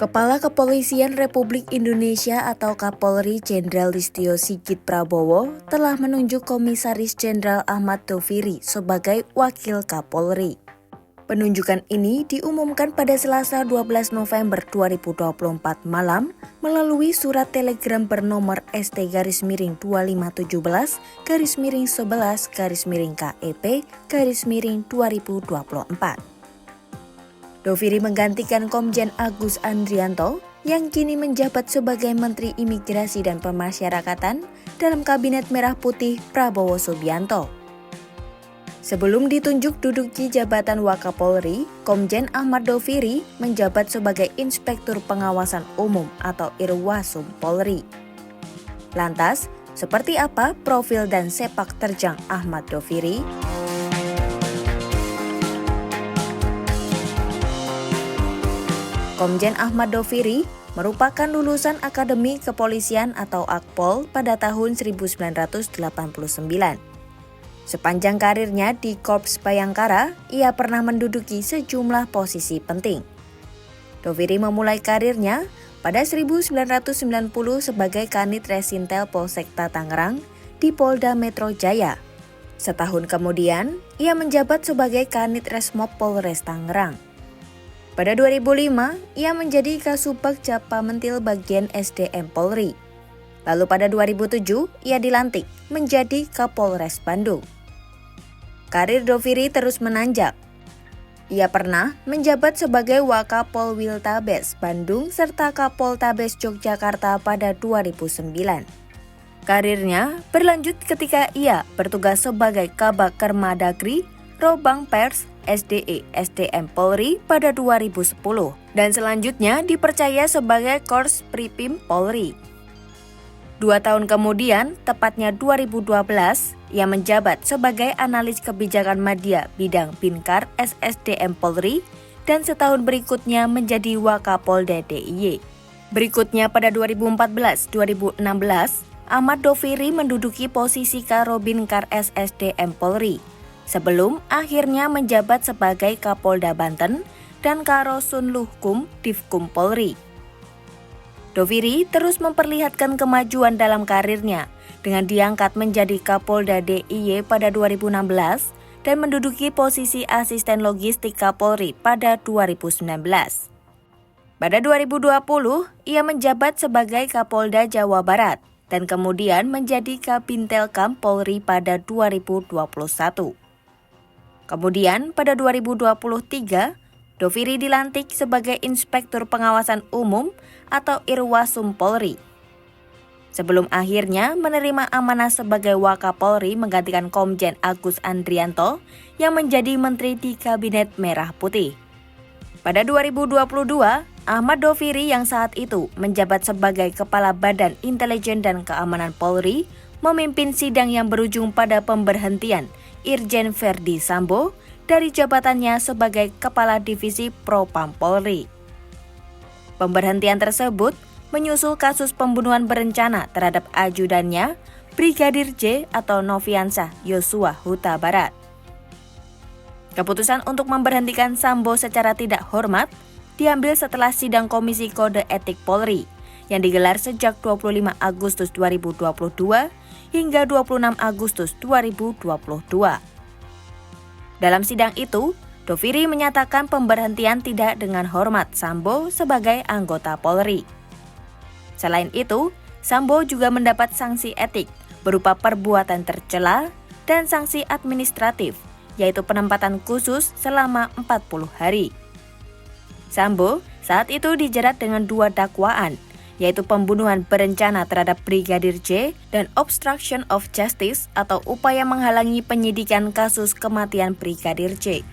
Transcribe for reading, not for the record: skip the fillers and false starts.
Kepala Kepolisian Republik Indonesia atau Kapolri Jenderal Listio Sigit Prabowo telah menunjuk Komisaris Jenderal Ahmad Doviri sebagai Wakil Kapolri. Penunjukan ini diumumkan pada Selasa 12 November 2024 malam melalui surat telegram bernomor ST-2517-11-KEP-2024. Doviri menggantikan Komjen Agus Andrianto yang kini menjabat sebagai Menteri Imigrasi dan Pemasyarakatan dalam Kabinet Merah Putih Prabowo Subianto. Sebelum ditunjuk duduki jabatan Wakapolri, Komjen Ahmad Doviri menjabat sebagai Inspektur Pengawasan Umum atau Irwasum Polri. Lantas, seperti apa profil dan sepak terjang Ahmad Doviri? Komjen Ahmad Doviri merupakan lulusan Akademi Kepolisian atau Akpol pada tahun 1989. Sepanjang karirnya di Korps Bayangkara, ia pernah menduduki sejumlah posisi penting. Doviri memulai karirnya pada 1990 sebagai Kanit Resintel Polsekta Tangerang di Polda Metro Jaya. Setahun kemudian, ia menjabat sebagai Kanit Resmob Polres Tangerang. Pada 2005, ia menjadi Kasubag Japamentil Bagian SDM Polri. Lalu pada 2007, ia dilantik menjadi Kapolres Bandung. Karir Doviri terus menanjak. Ia pernah menjabat sebagai Wakapolwiltabes Bandung serta Kapoltabes Yogyakarta pada 2009. Karirnya berlanjut ketika ia bertugas sebagai Kabak Kermadagri, Robang Pers, SDE SDM Polri pada 2010 dan selanjutnya dipercaya sebagai Kors Pripim Polri. 2 tahun kemudian, tepatnya 2012, ia menjabat sebagai Analis Kebijakan Madya Bidang Binkar SSDM Polri dan setahun berikutnya menjadi Wakapolda DIY. Berikutnya pada 2014-2016, Ahmad Doviri menduduki posisi Karobinkar SSDM Polri, sebelum akhirnya menjabat sebagai Kapolda Banten dan Karosunluhkum Divkum Polri. Doviri terus memperlihatkan kemajuan dalam karirnya dengan diangkat menjadi Kapolda DIY pada 2016 dan menduduki posisi Asisten Logistik Kapolri pada 2019. Pada 2020, ia menjabat sebagai Kapolda Jawa Barat dan kemudian menjadi Kabintelkam Polri pada 2021. Kemudian pada 2023, Doviri dilantik sebagai Inspektur Pengawasan Umum atau Irwasum Polri. Sebelum akhirnya menerima amanah sebagai Wakapolri menggantikan Komjen Agus Andrianto yang menjadi Menteri di Kabinet Merah Putih. Pada 2022, Ahmad Doviri yang saat itu menjabat sebagai Kepala Badan Intelijen dan Keamanan Polri memimpin sidang yang berujung pada pemberhentian Irjen Verdi Sambo dari jabatannya sebagai Kepala Divisi Propam Polri. Pemberhentian tersebut menyusul kasus pembunuhan berencana terhadap ajudannya Brigadir J atau Noviansah Yosua Huta Barat. Keputusan untuk memberhentikan Sambo secara tidak hormat diambil setelah sidang Komisi Kode Etik Polri yang digelar sejak 25 Agustus 2022 hingga 26 Agustus 2022. Dalam sidang itu, Doviri menyatakan pemberhentian tidak dengan hormat Sambo sebagai anggota Polri. Selain itu, Sambo juga mendapat sanksi etik berupa perbuatan tercela dan sanksi administratif, yaitu penempatan khusus selama 40 hari. Sambo saat itu dijerat dengan 2 dakwaan, yaitu pembunuhan berencana terhadap Brigadir J dan obstruction of justice atau upaya menghalangi penyidikan kasus kematian Brigadir J.